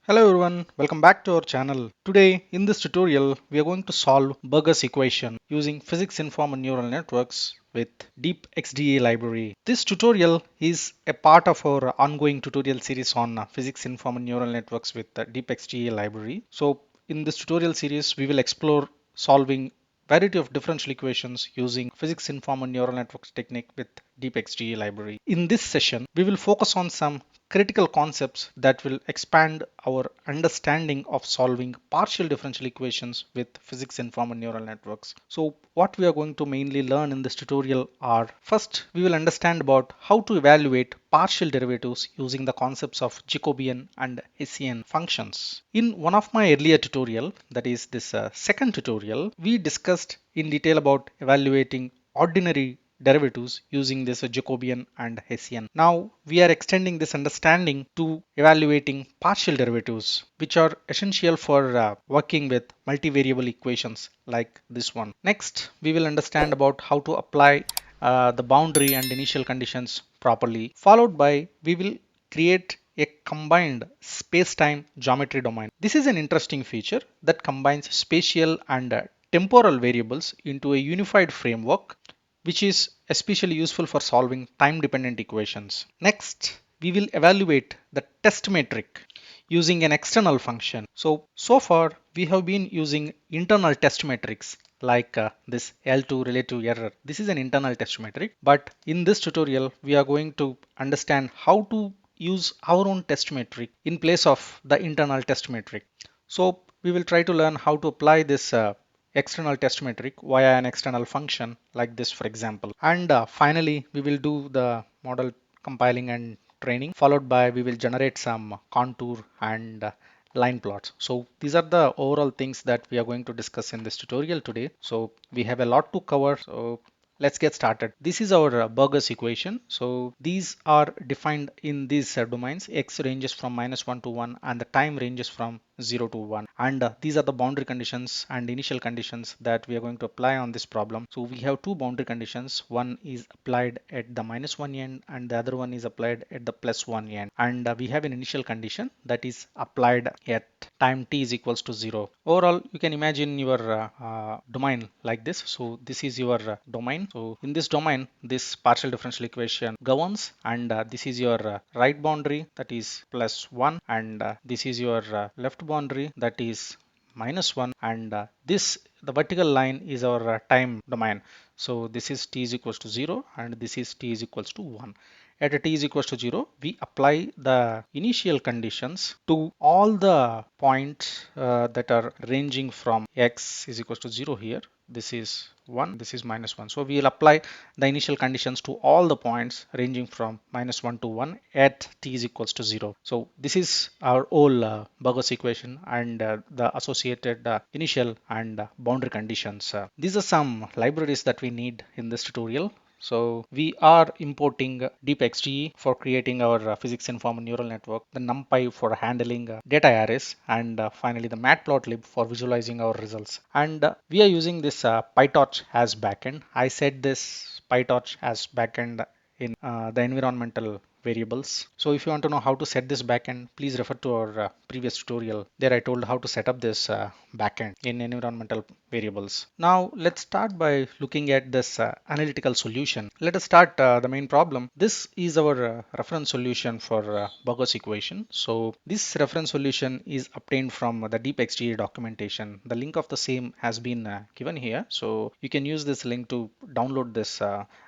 Hello everyone, welcome back to our channel. Today in this tutorial we are going to solve Burger's equation using physics informed neural networks with DeepXDE library. This tutorial is a part of our ongoing tutorial series on physics informed neural networks with the DeepXDE library. So in this tutorial series we will explore solving variety of differential equations using physics informed neural networks technique with DeepXDE library. In this session we will focus on some critical concepts that will expand our understanding of solving partial differential equations with physics informed neural networks. So what we are going to mainly learn in this tutorial are, first we will understand about how to evaluate partial derivatives using the concepts of Jacobian and Hessian functions. In one of my earlier tutorial, that is this second tutorial, we discussed in detail about evaluating ordinary derivatives using this Jacobian and Hessian. Now we are extending this understanding to evaluating partial derivatives, which are essential for working with multivariable equations like this one. Next, we will understand about how to apply the boundary and initial conditions properly, followed by we will create a combined space-time geometry domain. This is an interesting feature that combines spatial and temporal variables into a unified framework, which is especially useful for solving time-dependent equations. Next, we will evaluate the test metric using an external function. So far we have been using internal test metrics like this L2 relative error. This is an internal test metric, but in this tutorial we are going to understand how to use our own test metric in place of the internal test metric. So we will try to learn how to apply this external test metric via an external function like this, for example. And finally, we will do the model compiling and training, followed by we will generate some contour and line plots. So these are the overall things that we are going to discuss in this tutorial today. So we have a lot to cover. So let's get started. This is our Burger's equation. So these are defined in these domains. X ranges from -1 to 1 and the time ranges from 0 to 1. And these are the boundary conditions and initial conditions that we are going to apply on this problem. So we have two boundary conditions. One is applied at the -1 end and the other one is applied at the +1 end. And we have an initial condition that is applied at time t is equals to 0. Overall, you can imagine your domain like this. So this is your domain. So in this domain, this partial differential equation governs, and this is your right boundary, that is +1, and this is your left boundary, that is -1, and this the vertical line is our time domain. So this is t is equals to 0 and this is t is equals to 1. At a t is equals to 0, we apply the initial conditions to all the points that are ranging from x is equals to 0 here. This is 1, this is -1. So we will apply the initial conditions to all the points ranging from -1 to 1 at t is equals to 0. So this is our whole Burger's equation and the associated initial and boundary conditions. These are some libraries that we need in this tutorial. So we are importing DeepXDE for creating our physics informed neural network, the NumPy for handling data arrays, and finally the matplotlib for visualizing our results. And we are using this PyTorch as backend. I said this PyTorch as backend in the environmental variables. So if you want to know how to set this backend, please refer to our previous tutorial. There I told how to set up this backend in environmental variables. Now let's start by looking at this analytical solution. Let us start the main problem. This is our reference solution for Burger's equation. So this reference solution is obtained from the DeepXDE documentation. The link of the same has been given here. So you can use this link to download this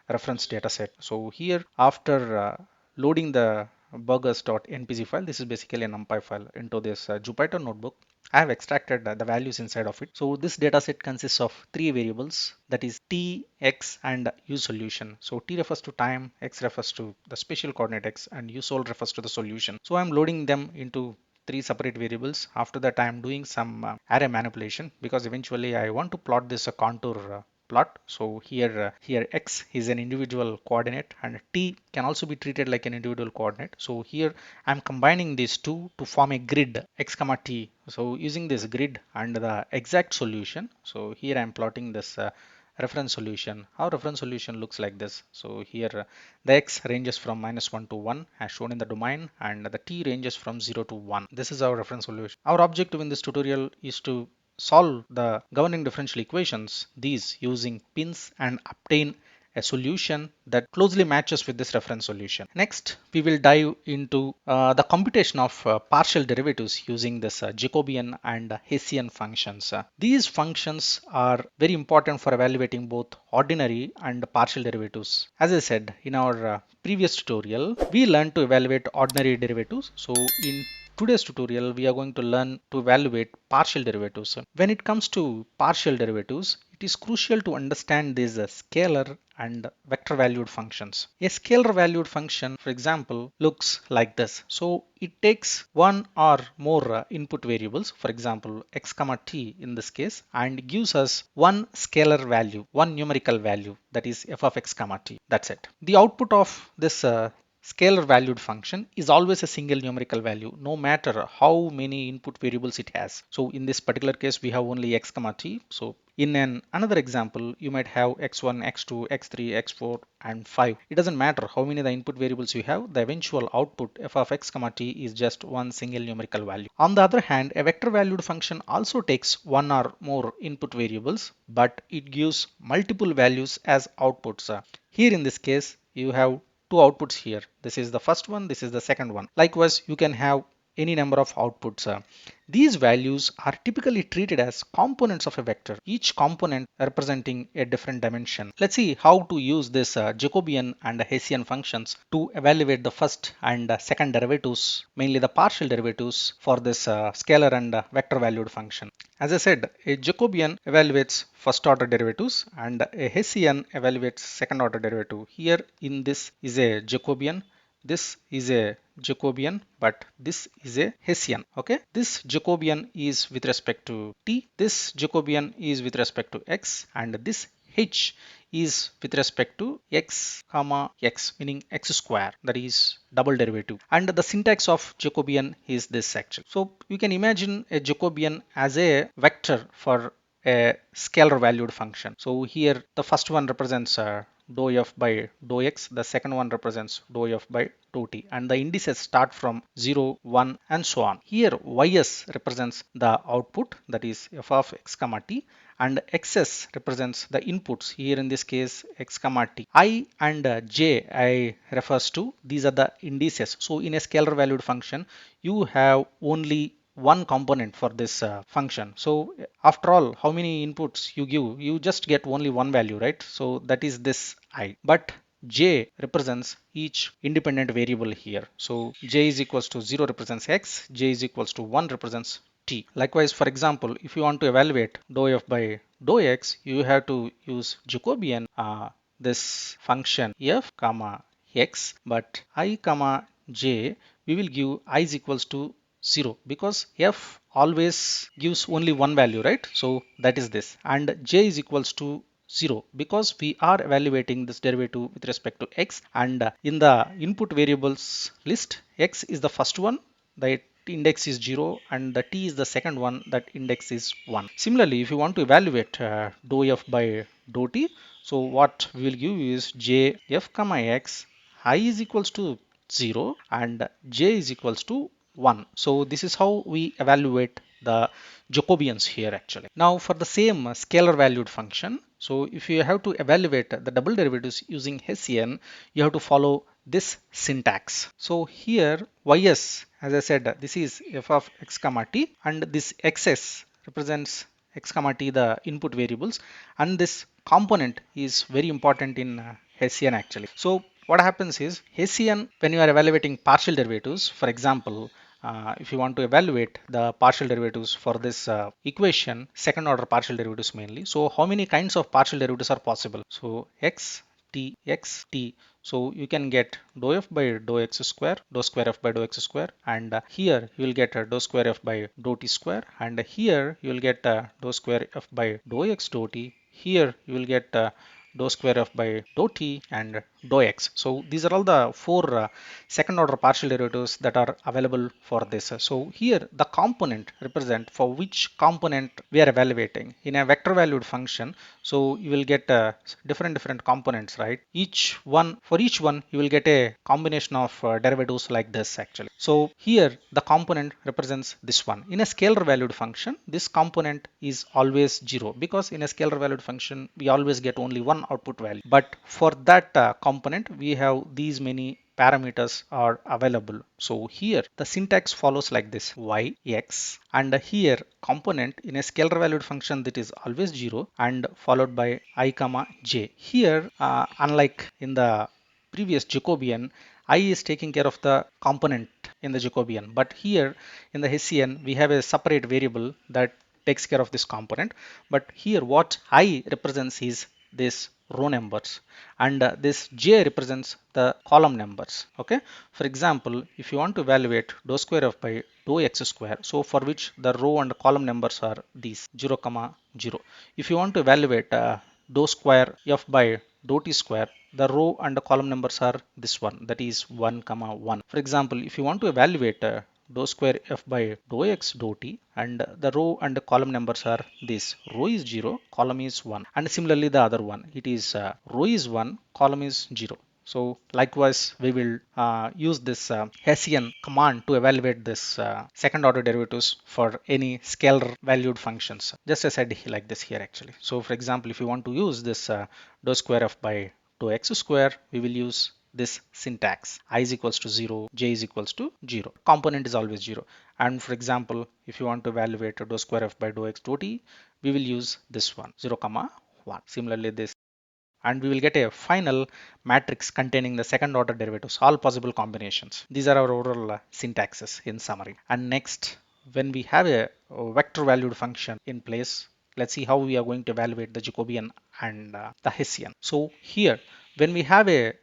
reference dataset. So here, after loading the burgers.npz file, this is basically a numpy file, into this Jupyter notebook, I have extracted the values inside of it. So this dataset consists of three variables, that is t, x, and u solution. So t refers to time, x refers to the spatial coordinate x, and u sol refers to the solution. So I'm loading them into three separate variables. After that, I am doing some array manipulation, because eventually I want to plot this contour plot. So here x is an individual coordinate and t can also be treated like an individual coordinate. So here I'm combining these two to form a grid x comma t. So using this grid and the exact solution, so here I'm plotting this reference solution. Our reference solution looks like this. So here the x ranges from -1 to 1 as shown in the domain, and the t ranges from 0 to 1. This is our reference solution. Our objective in this tutorial is to solve the governing differential equations, these using PINNs, and obtain a solution that closely matches with this reference solution. Next, we will dive into the computation of partial derivatives using this Jacobian and Hessian functions. These functions are very important for evaluating both ordinary and partial derivatives. As I said in our previous tutorial, we learned to evaluate ordinary derivatives. So in today's tutorial, we are going to learn to evaluate partial derivatives. When it comes to partial derivatives, it is crucial to understand these scalar and vector valued functions. A scalar valued function, for example, looks like this. So it takes one or more input variables, for example, x comma t in this case, and gives us one scalar value, one numerical value, that is f of x comma t. That's it. The output of this scalar valued function is always a single numerical value, no matter how many input variables it has. So in this particular case, we have only x comma t. So in another example, you might have x1, x2, x3, x4, and 5. It doesn't matter how many the input variables you have, the eventual output f of x comma t is just one single numerical value. On the other hand, a vector valued function also takes one or more input variables, but it gives multiple values as outputs. Here in this case, you have two outputs here. This is the first one, this is the second one. Likewise, you can have any number of outputs. These values are typically treated as components of a vector, each component representing a different dimension. Let's see how to use this Jacobian and Hessian functions to evaluate the first and second derivatives, mainly the partial derivatives for this scalar and vector valued function. As I said, a Jacobian evaluates first order derivatives and a Hessian evaluates second order derivative. Here in this is a Jacobian, this is a Jacobian, but this is a Hessian. Okay, this Jacobian is with respect to t, this Jacobian is with respect to x, and this h is with respect to x comma x, meaning x square, that is double derivative. And the syntax of Jacobian is this actually. So you can imagine a Jacobian as a vector for a scalar valued function. So here the first one represents dou f by dou x, the second one represents dou f by dou t, and the indices start from 0, 1, and so on. Here ys represents the output, that is f of x comma t, and xs represents the inputs, here in this case x comma t. I and j I refers to, these are the indices. So in a scalar valued function, you have only one component for this function. So after all, how many inputs you give, you just get only one value, right? So that is this I, but j represents each independent variable here. So j is equals to 0 represents x, j is equals to 1 represents t. Likewise, for example, if you want to evaluate dou f by dou x, you have to use Jacobian this function f comma x, but I comma j, we will give I is equals to 0 because f always gives only one value, right? So that is this, and j is equals to 0 because we are evaluating this derivative with respect to x, and in the input variables list, x is the first one, the index is 0, and the t is the second one, that index is 1. Similarly, if you want to evaluate dou f by dou t, so what we will give is j f comma x, I is equals to 0 and j is equals to 1. So this is how we evaluate the Jacobians here actually. Now for the same scalar valued function, so if you have to evaluate the double derivatives using Hessian, you have to follow this syntax. So here ys, as I said, this is f of x comma t, and this xs represents x comma t, the input variables, and this component is very important in Hessian actually. So what happens is Hessian, when you are evaluating partial derivatives, for example, if you want to evaluate the partial derivatives for this equation, second order partial derivatives mainly. So how many kinds of partial derivatives are possible? So x, t, x, t. So you can get dou f by dou x square, dou square f by dou x square, and here you will get dou square f by dou t square, and here you will get dou square f by dou x dou t. Here you will get dou square f by dou t and dou x. So these are all the four second order partial derivatives that are available for this. So here the component represent for which component we are evaluating in a vector valued function. So you will get different components, right? For each one you will get a combination of derivatives like this actually. So here the component represents this one. In a scalar valued function, this component is always 0 because in a scalar valued function we always get only one output value. But for that component we have these many parameters are available. So here the syntax follows like this: y, x, and here component in a scalar valued function that is always 0 and followed by I comma j. Here unlike in the previous Jacobian, I is taking care of the component in the Jacobian, but here in the Hessian we have a separate variable that takes care of this component. But here what I represents is this row numbers, and this j represents the column numbers. Okay, for example, if you want to evaluate dou square f by dou x square, so for which the row and column numbers are these 0 comma 0. If you want to evaluate dou square f by dou t square, the row and the column numbers are this one, that is 1 comma 1. For example, if you want to evaluate dou square f by dou x dou t, and the row and the column numbers are this: row is 0, column is 1, and similarly the other one, it is row is 1, column is 0. So likewise we will use this Hessian command to evaluate this second order derivatives for any scalar valued functions, just as I said like this here actually. So for example, if you want to use this dou square f by dou x square, we will use this syntax: I is equals to 0, j is equals to 0, component is always 0. And for example, if you want to evaluate dou square f by dou x dou t, we will use this one, 0 comma 1. Similarly this, and we will get a final matrix containing the second order derivatives, all possible combinations. These are our overall syntaxes in summary. And next, when we have a vector valued function in place, let's see how we are going to evaluate the Jacobian and the Hessian. So here when we have a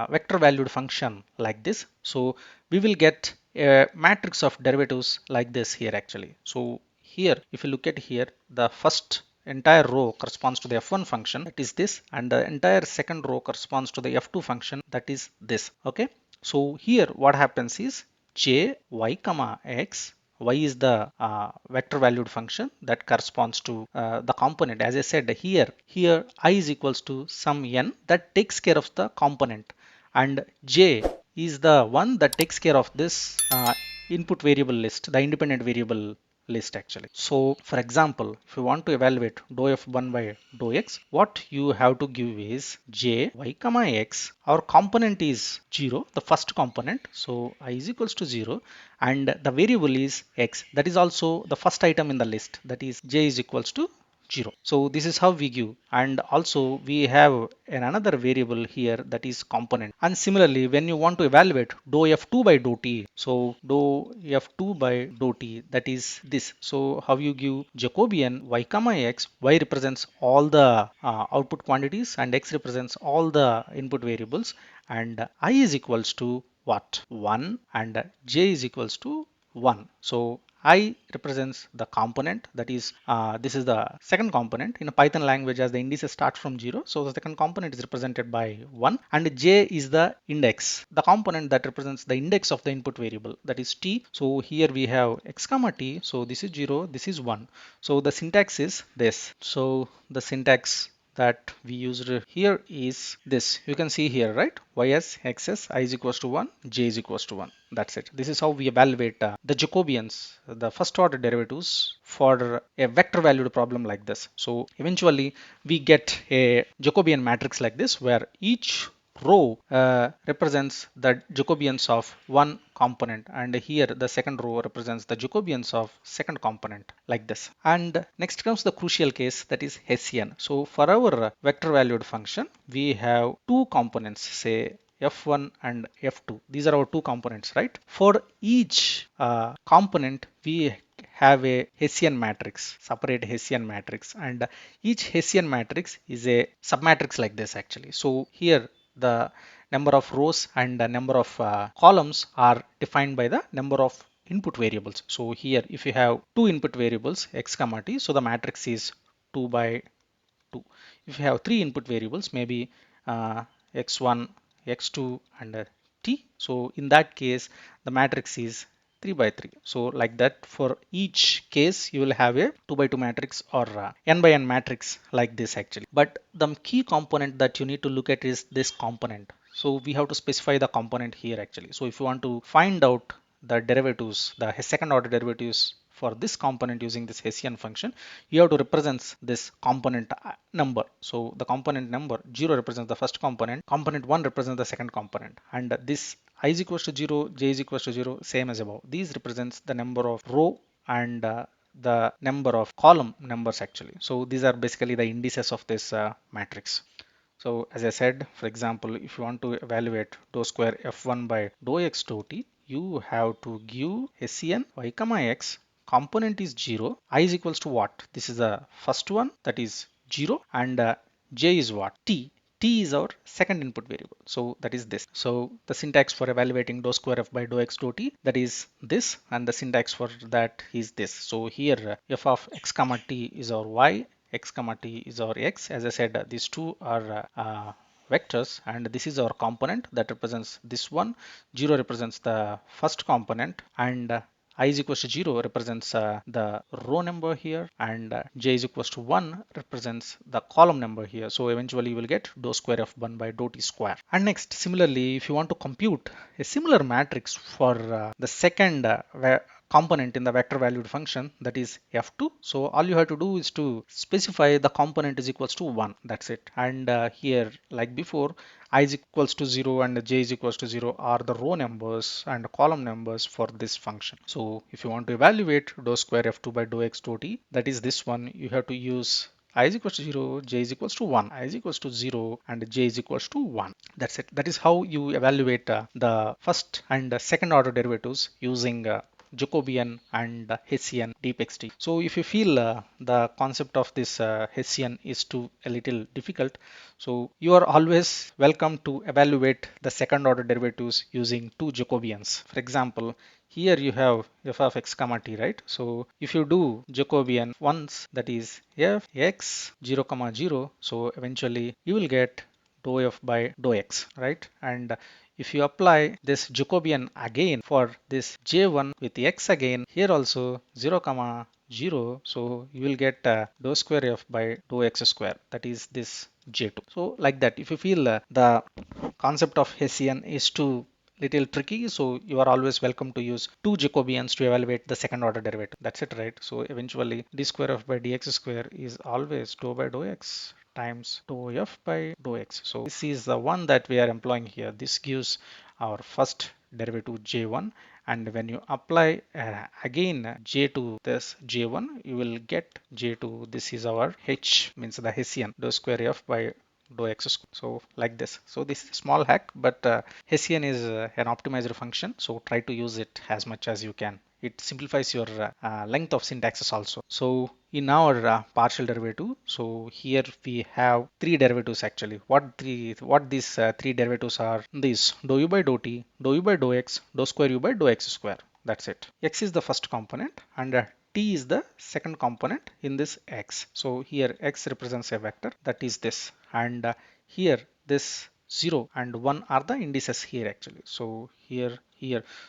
vector valued function like this, so we will get a matrix of derivatives like this here actually. So here if you look at here, the first entire row corresponds to the f1 function, that is this, and the entire second row corresponds to the f2 function, that is this. Okay, so here what happens is j y comma x, y is the vector valued function that corresponds to the component. As I said here I is equals to some n that takes care of the component, and j is the one that takes care of this input variable list, the independent variable list actually. So for example, if you want to evaluate dou f1 by dou x, what you have to give is j y comma x. Our component is 0, the first component, so I is equals to 0, and the variable is x, that is also the first item in the list, that is j is equals to 0. So this is how we give, and also we have another variable here, that is component. And similarly when you want to evaluate dou f2 by dou t, so dou f2 by dou t, that is this. So how you give Jacobian y comma x, y represents all the output quantities and x represents all the input variables, and I is equals to what, 1, and j is equals to 1. So I represents the component, that is this is the second component. In a Python language, as the indices start from 0, so the second component is represented by 1, and j is the index, the component that represents the index of the input variable, that is t. So here we have x comma t, so this is 0, this is 1. So the syntax is this. So the syntax that we used here is this. You can see here, right? Y as x as I is equals to 1, j is equals to 1. That's it. This is how we evaluate the Jacobians, the first order derivatives for a vector valued problem like this. So eventually we get a Jacobian matrix like this, where each row represents the Jacobians of one component, and here the second row represents the Jacobians of second component, like this. And next comes the crucial case, that is Hessian. So for our vector valued function, we have two components, say f1 and f2. These are our two components, right? For each component we have a Hessian matrix, separate Hessian matrix, and each Hessian matrix is a submatrix like this actually. So here the number of rows and the number of columns are defined by the number of input variables. So here if you have two input variables x comma t, so the matrix is 2 by 2. If you have 3 input variables, maybe x1, x2 and t, so in that case the matrix is 3 by 3. So like that, for each case you will have a 2 by 2 matrix or n by n matrix like this actually. But the key component that you need to look at is this component. So we have to specify the component here actually. So if you want to find out the derivatives, the second order derivatives for this component using this Hessian function, you have to represent this component number. So the component number 0 represents the first component 1 represents the second component, and this I is equals to 0, j is equals to 0, same as above. These represents the number of row and the number of column numbers actually. So these are basically the indices of this matrix. So as I said, for example, if you want to evaluate dou square f1 by dou x dou t, you have to give Hessian y comma x, component is 0, I is equals to what? This is the first one, that is 0, and j is what? T. T is our second input variable, so that is this. So the syntax for evaluating dou square f by dou x dou t, that is this, and the syntax for that is this. So here f of x comma t is our y, x comma t is our x. As I said, these two are vectors, and this is our component that represents this one. 0 represents the first component, and I is equals to 0 represents the row number here, and j is equals to 1 represents the column number here. So eventually you will get dou square f1 by dou t square. And next, similarly, if you want to compute a similar matrix for the second component in the vector valued function, that is f2, so all you have to do is to specify the component is equals to 1, that's it. And here, like before, I is equals to 0 and j is equals to 0 are the row numbers and column numbers for this function. So if you want to evaluate dou square f2 by dou x dou t, that is this one, you have to use I is equals to 0, j is equals to 1, I is equals to 0 and j is equals to 1. That's it. That is how you evaluate the first and second order derivatives using Jacobian and Hessian DeepXDE. So if you feel the concept of this Hessian is too a little difficult, so you are always welcome to evaluate the second order derivatives using two Jacobians. For example, here you have f of x comma t, right? So if you do Jacobian once, that is f x 0 comma 0, so eventually you will get dou f by dou x, right? And if you apply this Jacobian again for this j1 with x again, here also 0 comma 0, so you will get dou square f by dou x square, that is this j2. So like that, if you feel the concept of Hessian is too little tricky, so you are always welcome to use two Jacobians to evaluate the second order derivative. That's it, right? So eventually d square f by dx square is always dou by dou x times dou f by dou x. So this is the one that we are employing here. This gives our first derivative j1, and when you apply again j to this j1, you will get j2. This is our h, means the Hessian dou square f by dou x square. So like this. So this is a small hack, but Hessian is an optimized function, so try to use it as much as you can. It simplifies your length of syntaxes also. So in our partial derivative, so here we have three derivatives actually. What these three derivatives are? These dou u by dou t, dou u by dou x, dou square u by dou x square. That's it. X is the first component and t is the second component in this x. So here x represents a vector, that is this, and here this 0 and 1 are the indices here actually. So here,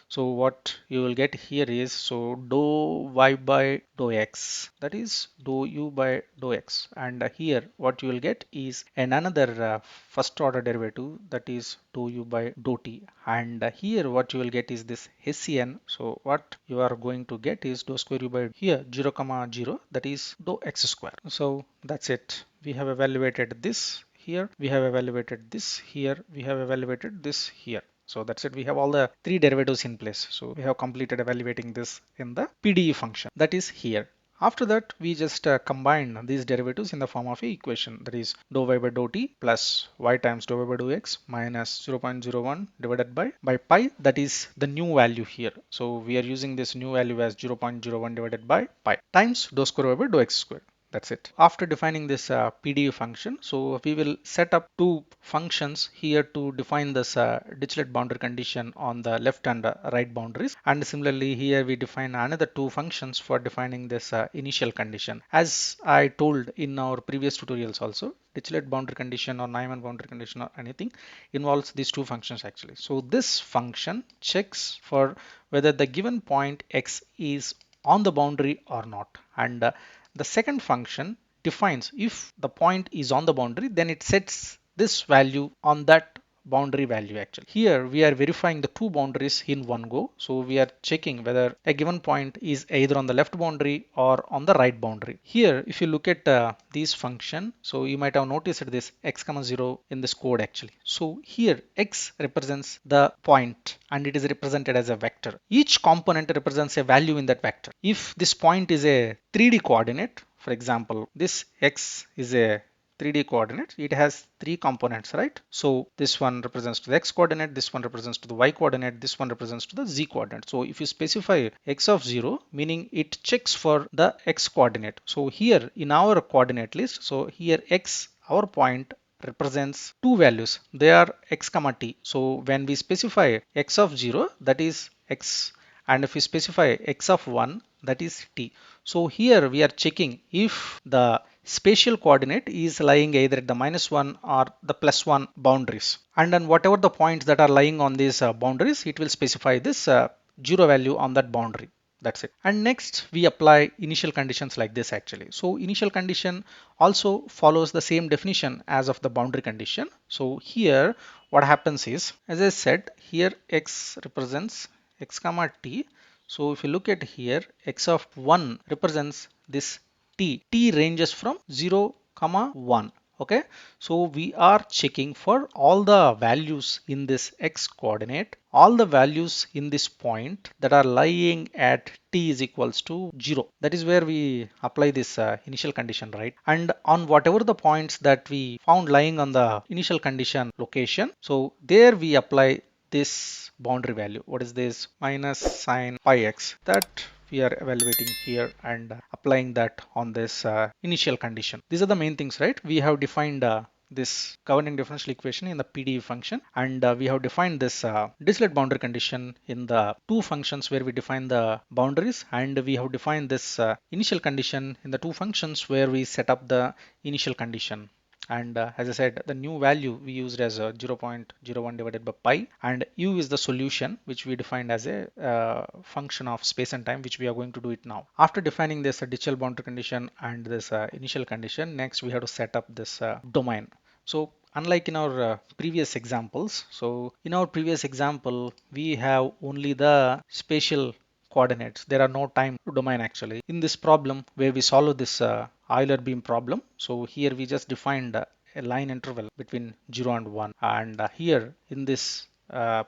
so what you will get here is, so dou y by dou x, that is dou u by dou x, and here what you will get is another first order derivative, that is dou u by dou t, and here what you will get is this Hessian. So what you are going to get is dou square u by here 0 comma 0, that is dou x square. So that's it. We have evaluated this here, we have evaluated this here, we have evaluated this here. So that's it. We have all the three derivatives in place. So we have completed evaluating this in the PDE function, that is here. After that, we just combine these derivatives in the form of a equation, that is dou y by dou t plus y times dou y by dou x minus 0.01 divided by pi, that is the new value here. So we are using this new value as 0.01 divided by pi times dou square y by dou x square. That's it. After defining this PDE function, so we will set up two functions here to define this Dirichlet boundary condition on the left and right boundaries. And similarly here we define another two functions for defining this initial condition. As I told in our previous tutorials also, Dirichlet boundary condition or Neumann boundary condition or anything involves these two functions actually. So this function checks for whether the given point x is on the boundary or not. And the second function defines if the point is on the boundary, then it sets this value on that boundary value actually. Here we are verifying the two boundaries in one go. So we are checking whether a given point is either on the left boundary or on the right boundary. Here if you look at this function, so you might have noticed this x comma 0 in this code actually. So here x represents the point and it is represented as a vector. Each component represents a value in that vector. If this point is a 3D coordinate, for example this x is a 3D coordinate, it has three components, right? So this one represents to the x coordinate, this one represents to the y coordinate, this one represents to the z coordinate. So if you specify x of 0, meaning it checks for the x coordinate. So here in our coordinate list, so here x, our point, represents two values. They are x comma t. So when we specify x of 0, that is x, and if we specify x of 1, that is t. So here we are checking if the spatial coordinate is lying either at the -1 or the +1 boundaries, and then whatever the points that are lying on these boundaries, it will specify this 0 value on that boundary. That's it. And next we apply initial conditions like this actually. So initial condition also follows the same definition as of the boundary condition. So here what happens is, as I said, here x represents x comma t. So if you look at here, x of 1 represents this t. T ranges from 0 comma 1. Okay, so we are checking for all the values in this x coordinate, all the values in this point that are lying at t is equals to 0. That is where we apply this initial condition, right? And on whatever the points that we found lying on the initial condition location, so there we apply this boundary value. What is this? Minus sine pi x, that we are evaluating here and applying that on this initial condition. These are the main things, right? We have defined this governing differential equation in the PDE function, and we have defined this Dirichlet boundary condition in the two functions where we define the boundaries, and we have defined this initial condition in the two functions where we set up the initial condition. And as I said, the new value we used as 0.01 divided by pi, and u is the solution which we defined as a function of space and time, which we are going to do it now. After defining this Dirichlet boundary condition and this initial condition, next we have to set up this domain. So unlike in our previous examples, so in our previous example we have only the spatial coordinates. There are no time domain actually. In this problem where we solve this Euler beam problem, so here we just defined a line interval between 0 and 1, and here in this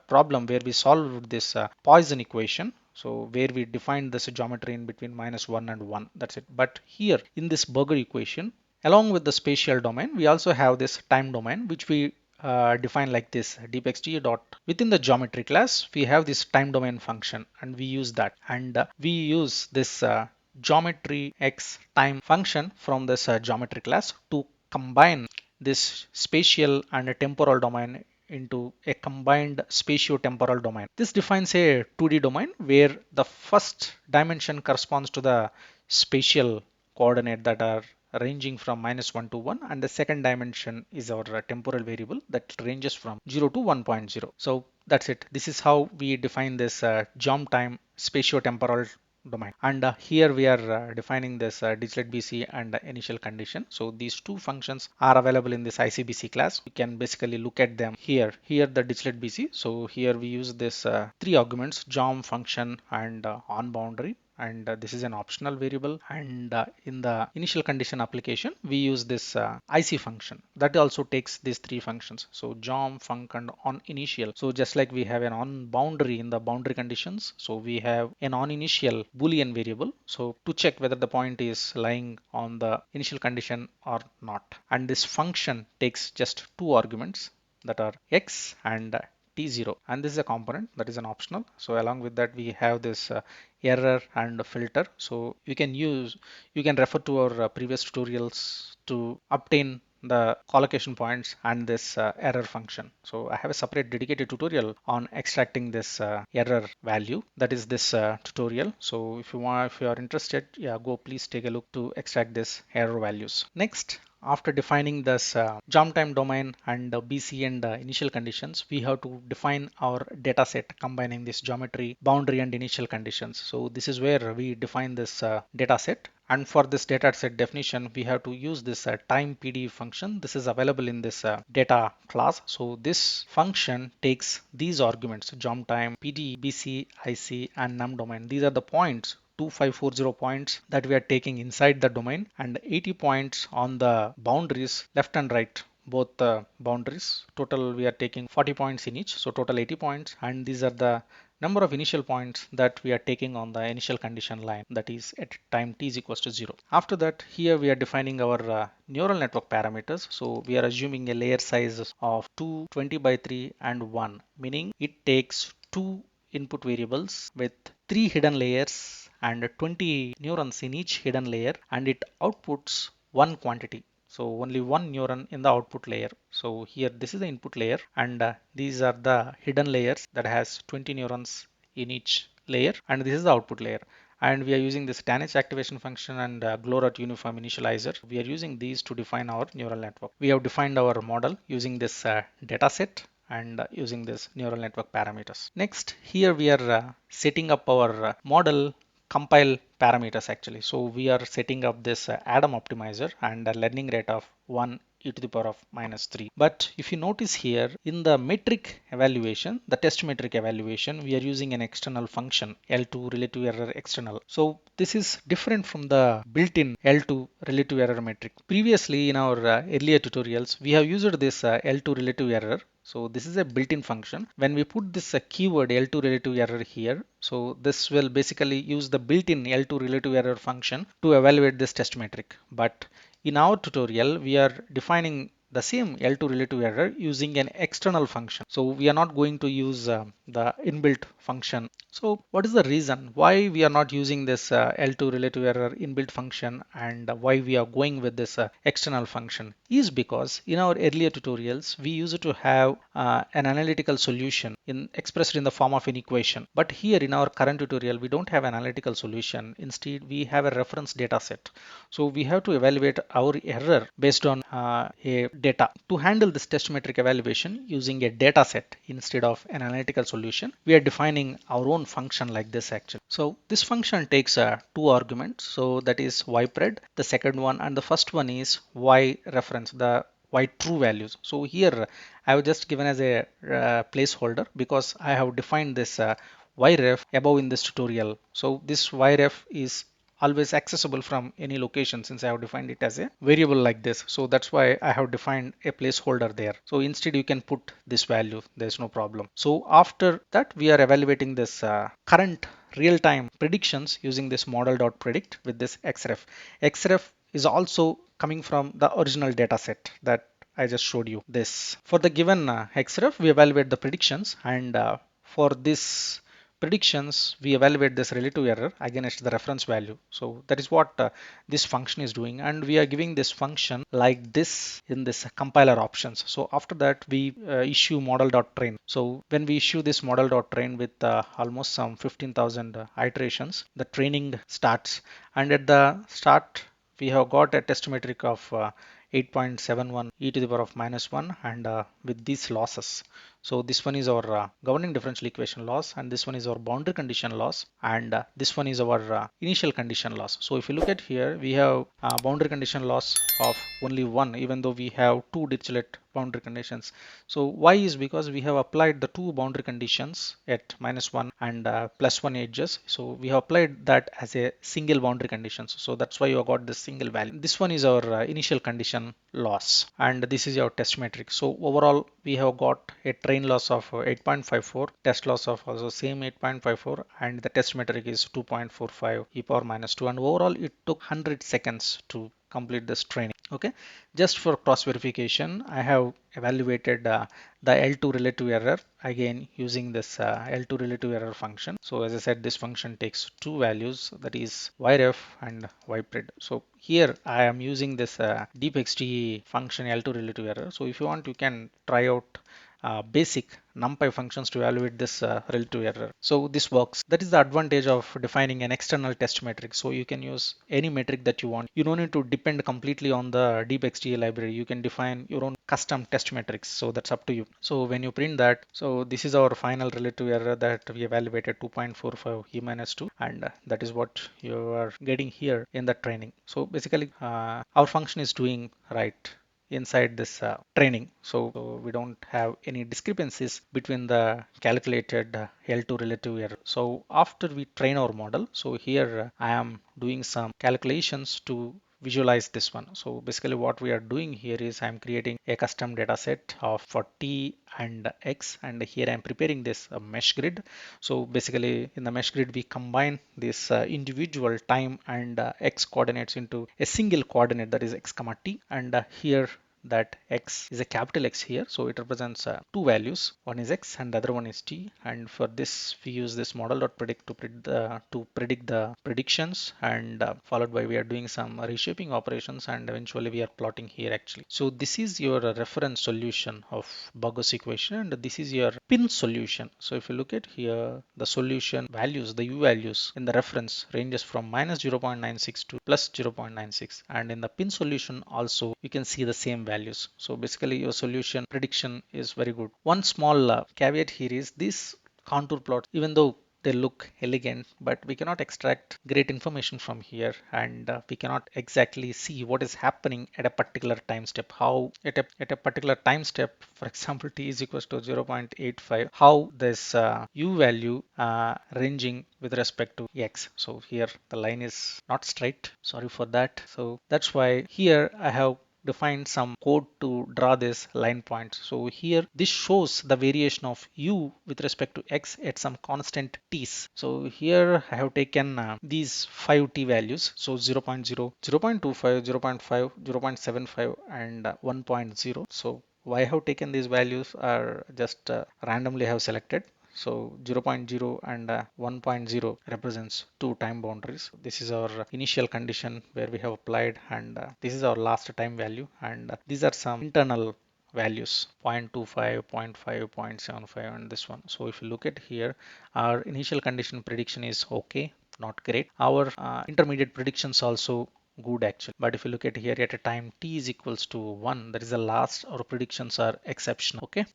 problem where we solved this Poisson equation, so where we defined this geometry in between -1 and 1, that's it. But here in this Burger equation, along with the spatial domain, we also have this time domain, which we define like this: DeepXDE dot within the geometry class we have this time domain function, and we use that, and we use this geometry x time function from this geometry class to combine this spatial and a temporal domain into a combined spatio-temporal domain. This defines a 2D domain where the first dimension corresponds to the spatial coordinate that are ranging from -1 to 1, and the second dimension is our temporal variable that ranges from 0 to 1.0. So that's it. This is how we define this geom time spatio-temporal domain, and here we are defining this Dirichlet BC and initial condition. So these two functions are available in this ICBC class. You can basically look at them here the Dirichlet BC. So here we use this three arguments: geom, function, and on boundary, and this is an optional variable. And in the initial condition application we use this IC function that also takes these three functions: so geom, func, and on initial. So just like we have an on boundary in the boundary conditions, so we have an on initial boolean variable, so to check whether the point is lying on the initial condition or not. And this function takes just two arguments, that are x and t0, and this is a component that is an optional. So along with that we have this error and filter. So you can refer to our previous tutorials to obtain the collocation points and this error function. So I have a separate dedicated tutorial on extracting this error value. That is this tutorial. So if you are interested, yeah, go please take a look to extract this error values. Next, after defining this jump time domain and BC and initial conditions, we have to define our data set combining this geometry, boundary and initial conditions. So this is where we define this data set. And for this data set definition, we have to use this time PD function. This is available in this data class. So this function takes these arguments: jump time, PD, BC, IC, and num domain. These are the points, 2540 points that we are taking inside the domain, and 80 points on the boundaries, left and right, both the boundaries. Total we are taking 40 points in each, so total 80 points, and these are the number of initial points that we are taking on the initial condition line, that is at time t is equals to 0. After that, here we are defining our neural network parameters. So we are assuming a layer size of 2, 20 by 3 and 1, meaning it takes two input variables with 3 hidden layers and 20 neurons in each hidden layer, and it outputs one quantity. So only one neuron in the output layer. So here this is the input layer, and these are the hidden layers that has 20 neurons in each layer, and this is the output layer. And we are using this tanh activation function and Glorot uniform initializer. We are using these to define our neural network. We have defined our model using this data set and using this neural network parameters. Next, here we are setting up our model compile parameters actually. So we are setting up this Adam optimizer and a learning rate of 1 e to the power of minus 3. But if you notice here in the metric evaluation, the test metric evaluation, we are using an external function, L2 relative error external. So this is different from the built-in L2 relative error metric. Previously in our earlier tutorials, we have used this L2 relative error. So this is a built-in function. When we put this keyword L2 relative error here, so this will basically use the built-in L2 relative error function to evaluate this test metric. But in our tutorial, we are defining the same L2 relative error using an external function. So we are not going to use the inbuilt function. So what is the reason why we are not using this L2 relative error inbuilt function, and why we are going with this external function is because in our earlier tutorials, we used to have an analytical solution expressed in the form of an equation. But here in our current tutorial, we don't have an analytical solution. Instead, we have a reference data set. So we have to evaluate our error based on a data. To handle this test metric evaluation using a data set instead of an analytical solution, we are defining our own function like this actually. So this function takes two arguments. So that is ypred, the second one, and the first one is y reference, the y true values. So here I have just given as a placeholder because I have defined this yref above in this tutorial. So this yref is always accessible from any location since I have defined it as a variable like this. So that's why I have defined a placeholder there. So instead you can put this value, there's no problem. So after that we are evaluating this current real-time predictions using this model.predict with this xref. Xref is also coming from the original data set that I just showed you this. For the given xref, we evaluate the predictions, and for this predictions, we evaluate this relative error against the reference value. So that is what this function is doing, and we are giving this function like this in this compiler options. So after that, we issue model.train. So when we issue this model.train with almost some 15,000 iterations, the training starts, and at the start, we have got a test metric of 8.71 e to the power of minus 1, and with these losses. So this one is our governing differential equation loss, and this one is our boundary condition loss, and this one is our initial condition loss. So if you look at here, we have boundary condition loss of only 1, even though we have 2 Dirichlet boundary conditions. So why is because we have applied the 2 boundary conditions at minus 1 and plus 1 edges. So we have applied that as a single boundary conditions. So that's why you have got this single value. This one is our initial condition loss, and this is our test metric. So overall we have got a train loss of 8.54, test loss of also same 8.54, and the test metric is 2.45 e power minus 2, and overall it took 100 seconds to complete this training. Okay, just for cross verification, I have evaluated the L2 relative error again using this L2 relative error function. So as I said, this function takes two values, that is yref and ypred. So here I am using this DeepXDE function L2 relative error. So if you want, you can try out basic NumPy functions to evaluate this relative error. So this works. That is the advantage of defining an external test metric. So you can use any metric that you want. You don't need to depend completely on the DeepXDE library. You can define your own custom test metrics. So that's up to you. So when you print that, so this is our final relative error that we evaluated 2.45 e minus 2, and that is what you are getting here in the training. So basically our function is doing right inside this training. So we don't have any discrepancies between the calculated L2 relative error. So after we train our model, so here I am doing some calculations to visualize this one. So basically what we are doing here is I'm creating a custom data set of for t and x, and here I'm preparing this mesh grid. So basically in the mesh grid we combine this individual time and x coordinates into a single coordinate, that is x comma t, and here that x is a capital X here, so it represents two values. One is x and the other one is t. And for this, we use this model.predict to predict the predictions, and followed by we are doing some reshaping operations, and eventually we are plotting here actually. So this is your reference solution of Burgos equation, and this is your PINN solution. So if you look at here, the solution values, the u values in the reference ranges from minus 0.96 to plus 0.96, and in the PINN solution also you can see the same values. So basically your solution prediction is very good. One small caveat here is this contour plot, even though they look elegant, but we cannot extract great information from here, and we cannot exactly see what is happening at a particular time step. How at a particular time step, for example t is equals to 0.85, how this u value ranging with respect to x. So here the line is not straight, sorry for that. So that's why here I have define some code to draw this line points. So here this shows the variation of u with respect to x at some constant t's. So here I have taken these 5t values, so 0, 0.0, 0, 0.25, 0, 0.5, 0.75 and 1.0. So why I have taken these values are just randomly have selected. So 0.0 and 1.0 represents two time boundaries. This is our initial condition where we have applied, and this is our last time value, and these are some internal values 0.25, 0.5, 0.75 and this one. So if you look at here, our initial condition prediction is okay, not great. Our intermediate predictions also good actually, but if you look at here at a time t is equals to 1, that is the last, our predictions are exceptional. Okay,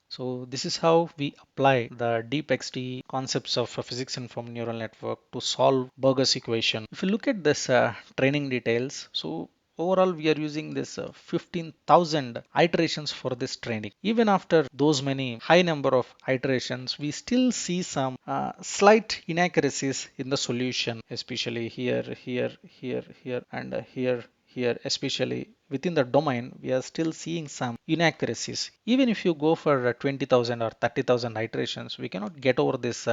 so this is how we apply the DeepXDE concepts of a physics informed neural network to solve Burgos equation. If you look at this training details, so overall we are using this 15,000 iterations for this training. Even after those many high number of iterations, we still see some slight inaccuracies in the solution, especially here and here, especially within the domain, we are still seeing some inaccuracies. Even if you go for 20,000 or 30,000 iterations, we cannot get over this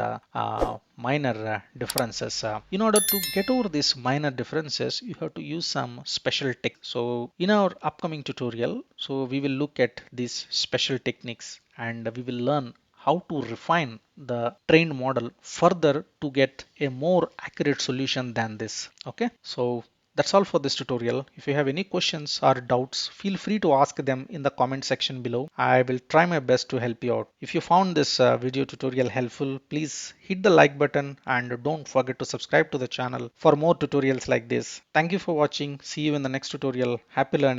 minor differences. In order to get over these minor differences, you have to use some special tech. So in our upcoming tutorial, so we will look at these special techniques, and we will learn how to refine the trained model further to get a more accurate solution than this. Okay, so that's all for this tutorial. If you have any questions or doubts, feel free to ask them in the comment section below. I will try my best to help you out. If you found this video tutorial helpful, please hit the like button and don't forget to subscribe to the channel for more tutorials like this. Thank you for watching. See you in the next tutorial. Happy learning.